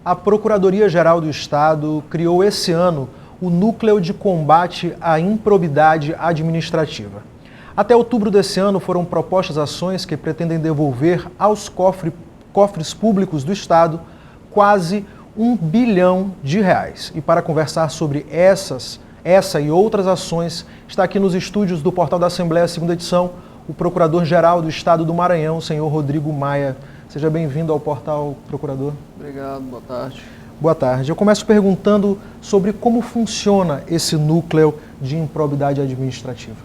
A Procuradoria-Geral do Estado criou esse ano o Núcleo de Combate à Improbidade Administrativa. Até outubro desse ano foram propostas ações que pretendem devolver aos cofres públicos do Estado quase R$1 bilhão. E para conversar sobre essa e outras ações, está aqui nos estúdios do Portal da Assembleia, segunda edição, o Procurador-Geral do Estado do Maranhão, senhor Rodrigo Maia. Seja bem-vindo ao Portal, procurador. Obrigado, boa tarde. Boa tarde. Eu começo perguntando sobre como funciona esse núcleo de improbidade administrativa.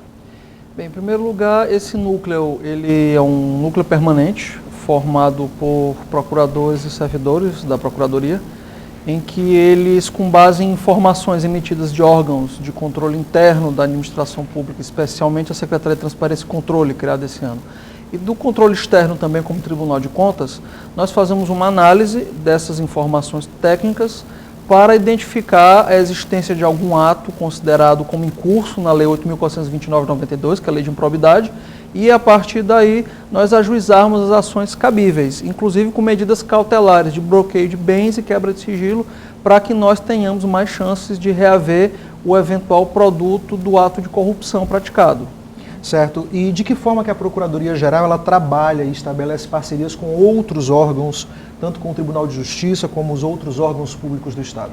Bem, em primeiro lugar, esse núcleo ele é um núcleo permanente, formado por procuradores e servidores da Procuradoria, em que eles, com base em informações emitidas de órgãos de controle interno da administração pública, especialmente a Secretaria de Transparência e Controle, criada esse ano, e do controle externo também como Tribunal de Contas, nós fazemos uma análise dessas informações técnicas para identificar a existência de algum ato considerado como incurso na Lei 8.429/92, que é a Lei de Improbidade, e a partir daí nós ajuizarmos as ações cabíveis, inclusive com medidas cautelares de bloqueio de bens e quebra de sigilo, para que nós tenhamos mais chances de reaver o eventual produto do ato de corrupção praticado. Certo. E de que forma que a Procuradoria-Geral ela trabalha e estabelece parcerias com outros órgãos, tanto com o Tribunal de Justiça como os outros órgãos públicos do Estado?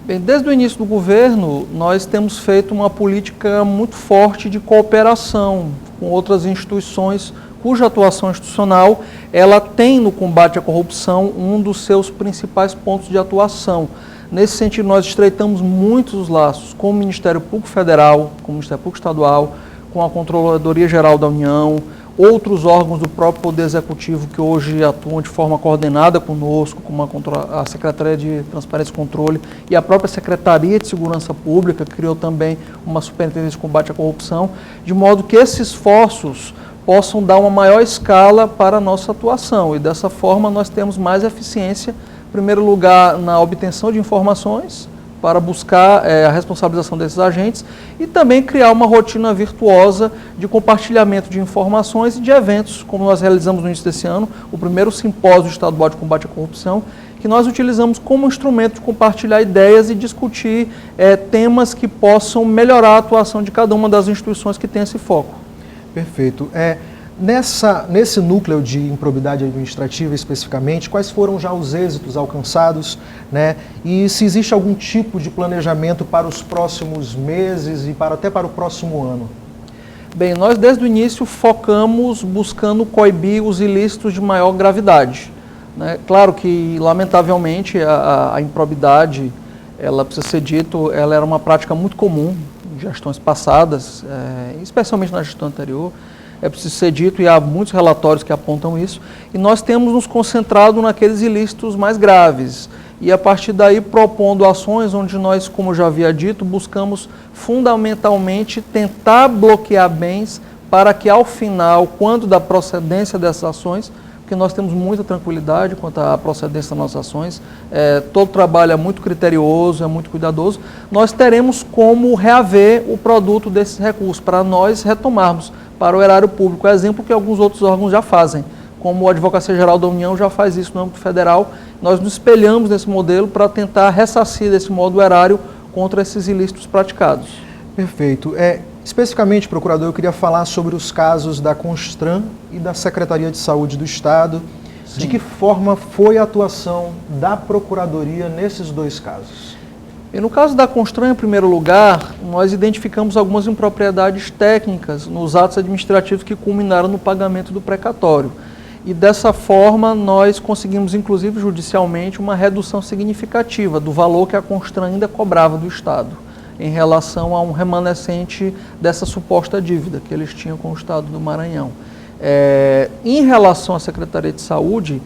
Bem, desde o início do governo, nós temos feito uma política muito forte de cooperação com outras instituições cuja atuação institucional ela tem no combate à corrupção um dos seus principais pontos de atuação. Nesse sentido, nós estreitamos muitos os laços com o Ministério Público Federal, com o Ministério Público Estadual, com a Controladoria-Geral da União, outros órgãos do próprio Poder Executivo que hoje atuam de forma coordenada conosco, como a Secretaria de Transparência e Controle e a própria Secretaria de Segurança Pública, que criou também uma Superintendência de Combate à Corrupção, de modo que esses esforços possam dar uma maior escala para a nossa atuação e dessa forma nós temos mais eficiência, em primeiro lugar, na obtenção de informações, para buscar a responsabilização desses agentes e também criar uma rotina virtuosa de compartilhamento de informações e de eventos, como nós realizamos no início desse ano, o primeiro simpósio estadual de combate à corrupção, que nós utilizamos como instrumento de compartilhar ideias e discutir temas que possam melhorar a atuação de cada uma das instituições que tem esse foco. Perfeito. Nesse núcleo de improbidade administrativa especificamente, quais foram já os êxitos alcançados, né? E se existe algum tipo de planejamento para os próximos meses e até para o próximo ano? Bem, nós desde o início focamos buscando coibir os ilícitos de maior gravidade, né? Claro que, lamentavelmente, a improbidade, ela precisa ser dito, ela era uma prática muito comum em gestões passadas, especialmente na gestão anterior. É preciso ser dito, e há muitos relatórios que apontam isso, e nós temos nos concentrado naqueles ilícitos mais graves, e a partir daí propondo ações onde nós, como já havia dito, buscamos fundamentalmente tentar bloquear bens para que ao final, quando da procedência dessas ações, porque nós temos muita tranquilidade quanto à procedência das nossas ações, todo trabalho é muito criterioso, é muito cuidadoso, nós teremos como reaver o produto desses recursos, para nós retomarmos para o erário público, exemplo que alguns outros órgãos já fazem, como a Advocacia-Geral da União já faz isso no âmbito federal. Nós nos espelhamos nesse modelo para tentar ressarcir desse modo o erário contra esses ilícitos praticados. Perfeito. Especificamente, procurador, eu queria falar sobre os casos da Constran e da Secretaria de Saúde do Estado. Sim. De que forma foi a atuação da Procuradoria nesses dois casos? E no caso da Constran, em primeiro lugar, nós identificamos algumas impropriedades técnicas nos atos administrativos que culminaram no pagamento do precatório. E dessa forma, nós conseguimos, inclusive judicialmente, uma redução significativa do valor que a Constran ainda cobrava do Estado, em relação a um remanescente dessa suposta dívida que eles tinham com o Estado do Maranhão. Em relação à Secretaria de Saúde,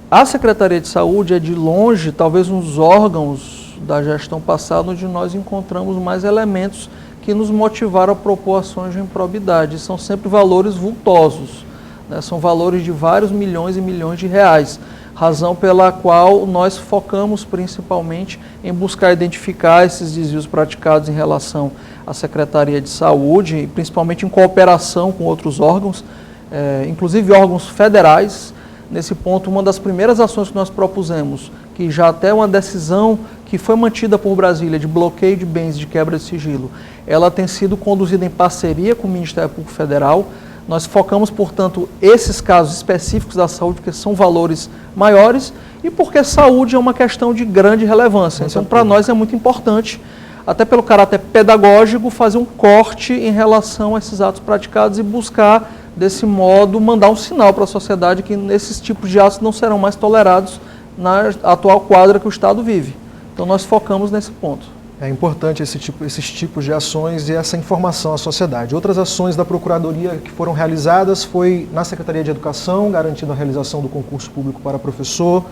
a Secretaria de Saúde é de longe, talvez um dos órgãos da gestão passada, onde nós encontramos mais elementos que nos motivaram a propor ações de improbidade. São sempre valores vultosos, né? São valores de vários milhões e milhões de reais, razão pela qual nós focamos principalmente em buscar identificar esses desvios praticados em relação à Secretaria de Saúde, principalmente em cooperação com outros órgãos, inclusive órgãos federais, nesse ponto, uma das primeiras ações que nós propusemos, que já até uma decisão que foi mantida por Brasília de bloqueio de bens de quebra de sigilo, ela tem sido conduzida em parceria com o Ministério Público Federal. Nós focamos, portanto, esses casos específicos da saúde, porque são valores maiores e porque saúde é uma questão de grande relevância. Então, para nós é muito importante, até pelo caráter pedagógico, fazer um corte em relação a esses atos praticados e buscar, desse modo, mandar um sinal para a sociedade que esses tipos de atos não serão mais tolerados na atual quadra que o Estado vive. Então, nós focamos nesse ponto. É importante esses tipos de ações e essa informação à sociedade. Outras ações da Procuradoria que foram realizadas foi na Secretaria de Educação, garantindo a realização do concurso público para professor,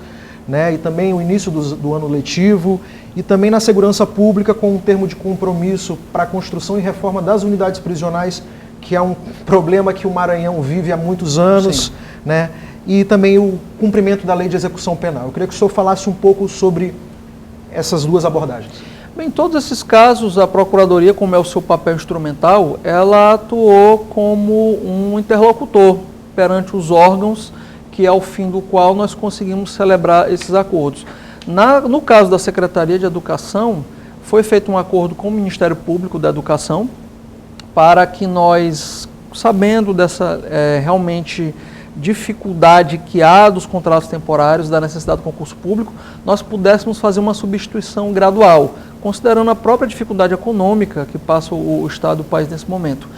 né, e também o início do ano letivo, e também na Segurança Pública com um termo de compromisso para a construção e reforma das unidades prisionais, que é um problema que o Maranhão vive há muitos anos, né, e também o cumprimento da Lei de Execução Penal. Eu queria que o senhor falasse um pouco sobre essas duas abordagens. Bem, em todos esses casos, a Procuradoria, como é o seu papel instrumental, ela atuou como um interlocutor perante os órgãos, que é ao fim do qual nós conseguimos celebrar esses acordos. No caso da Secretaria de Educação, foi feito um acordo com o Ministério Público da Educação para que nós, sabendo dessa realmente dificuldade que há dos contratos temporários, da necessidade do concurso público, nós pudéssemos fazer uma substituição gradual, considerando a própria dificuldade econômica que passa o Estado e o país nesse momento.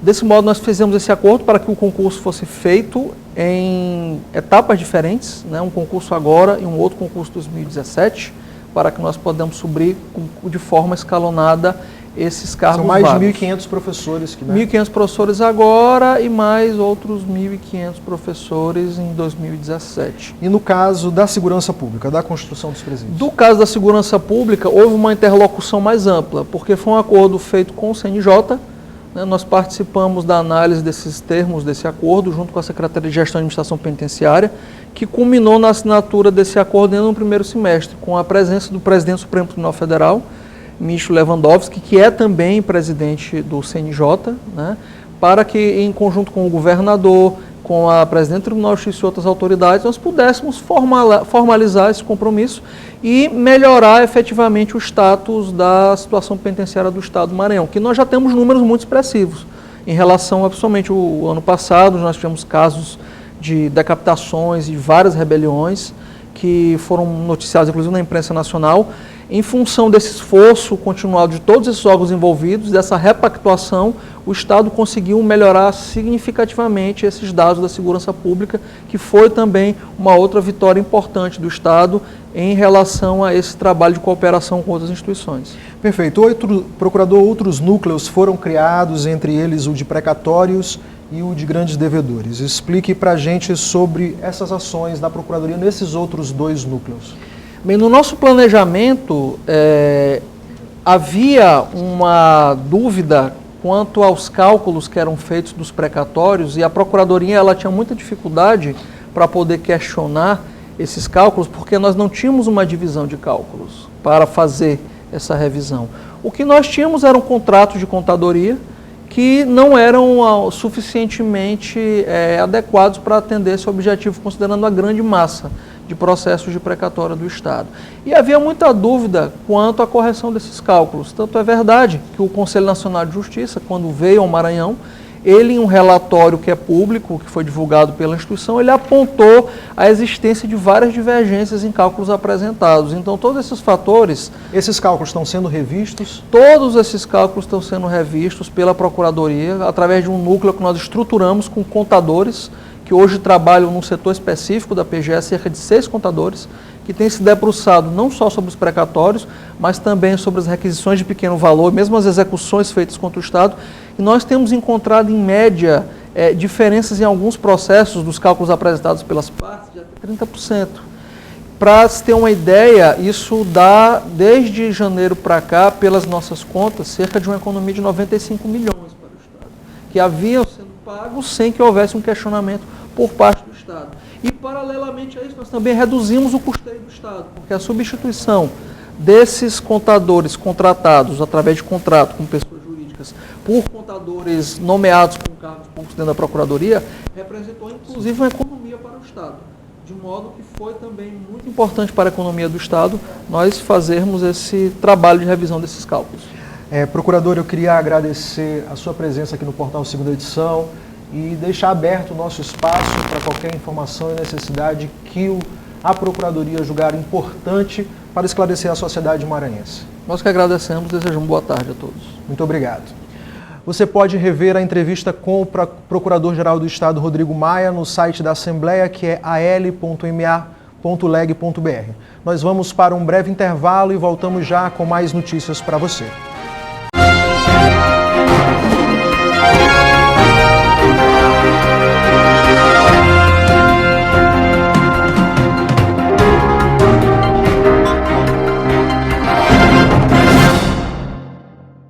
Desse modo, nós fizemos esse acordo para que o concurso fosse feito em etapas diferentes, né? Um concurso agora e um outro concurso 2017, para que nós podamos suprir de forma escalonada esses cargos vagos. São mais de 1.500 professores. 1.500 professores agora e mais outros 1.500 professores em 2017. E no caso da segurança pública, da construção dos presídios? Do caso da segurança pública, houve uma interlocução mais ampla, porque foi um acordo feito com o CNJ, né? Nós participamos da análise desses termos, desse acordo, junto com a Secretaria de Gestão e Administração Penitenciária, que culminou na assinatura desse acordo no primeiro semestre, com a presença do presidente do Supremo Tribunal Federal, Michel Lewandowski, que é também presidente do CNJ, né, para que, em conjunto com o governador, com a presidente do Tribunal de Justiça e outras autoridades, nós pudéssemos formalizar esse compromisso e melhorar efetivamente o status da situação penitenciária do Estado do Maranhão, que nós já temos números muito expressivos. Em relação a, principalmente, o ano passado, nós tivemos casos de decapitações e várias rebeliões que foram noticiadas, inclusive, na imprensa nacional. Em função desse esforço continuado de todos esses órgãos envolvidos, dessa repactuação, o Estado conseguiu melhorar significativamente esses dados da segurança pública, que foi também uma outra vitória importante do Estado em relação a esse trabalho de cooperação com outras instituições. Perfeito. Procurador, outros núcleos foram criados, entre eles o de precatórios e o de grandes devedores. Explique para a gente sobre essas ações da Procuradoria nesses outros dois núcleos. Bem, no nosso planejamento, havia uma dúvida quanto aos cálculos que eram feitos dos precatórios, e a Procuradoria ela tinha muita dificuldade para poder questionar esses cálculos, porque nós não tínhamos uma divisão de cálculos para fazer essa revisão. O que nós tínhamos eram contratos de contadoria que não eram suficientemente adequados para atender esse objetivo, considerando a grande massa de processos de precatória do Estado. E havia muita dúvida quanto à correção desses cálculos. Tanto é verdade que o Conselho Nacional de Justiça, quando veio ao Maranhão, ele, em um relatório que é público, que foi divulgado pela instituição, ele apontou a existência de várias divergências em cálculos apresentados. Então, todos esses fatores... Esses cálculos estão sendo revistos? Todos esses cálculos estão sendo revistos pela Procuradoria, através de um núcleo que nós estruturamos com contadores, que hoje trabalham num setor específico da PGE, cerca de 6 contadores, que têm se debruçado não só sobre os precatórios, mas também sobre as requisições de pequeno valor, mesmo as execuções feitas contra o Estado. E nós temos encontrado, em média, diferenças em alguns processos dos cálculos apresentados pelas partes de até 30%. Para se ter uma ideia, isso dá, desde janeiro para cá, pelas nossas contas, cerca de uma economia de 95 milhões para o Estado, que haviam sendo pagos sem que houvesse um questionamento por parte do Estado. E, paralelamente a isso, nós também reduzimos o custeio do Estado, porque a substituição desses contadores contratados, através de contrato com pessoas jurídicas, por contadores nomeados com cargos públicos dentro da Procuradoria, representou, inclusive, uma economia para o Estado. De modo que foi também muito importante para a economia do Estado nós fazermos esse trabalho de revisão desses cálculos. Procurador, eu queria agradecer a sua presença aqui no Portal Segunda Edição e deixar aberto o nosso espaço para qualquer informação e necessidade que a Procuradoria julgar importante para esclarecer a sociedade maranhense. Nós que agradecemos, desejamos boa tarde a todos. Muito obrigado. Você pode rever a entrevista com o Procurador-Geral do Estado, Rodrigo Maia, no site da Assembleia, que é al.ma.leg.br. Nós vamos para um breve intervalo e voltamos já com mais notícias para você.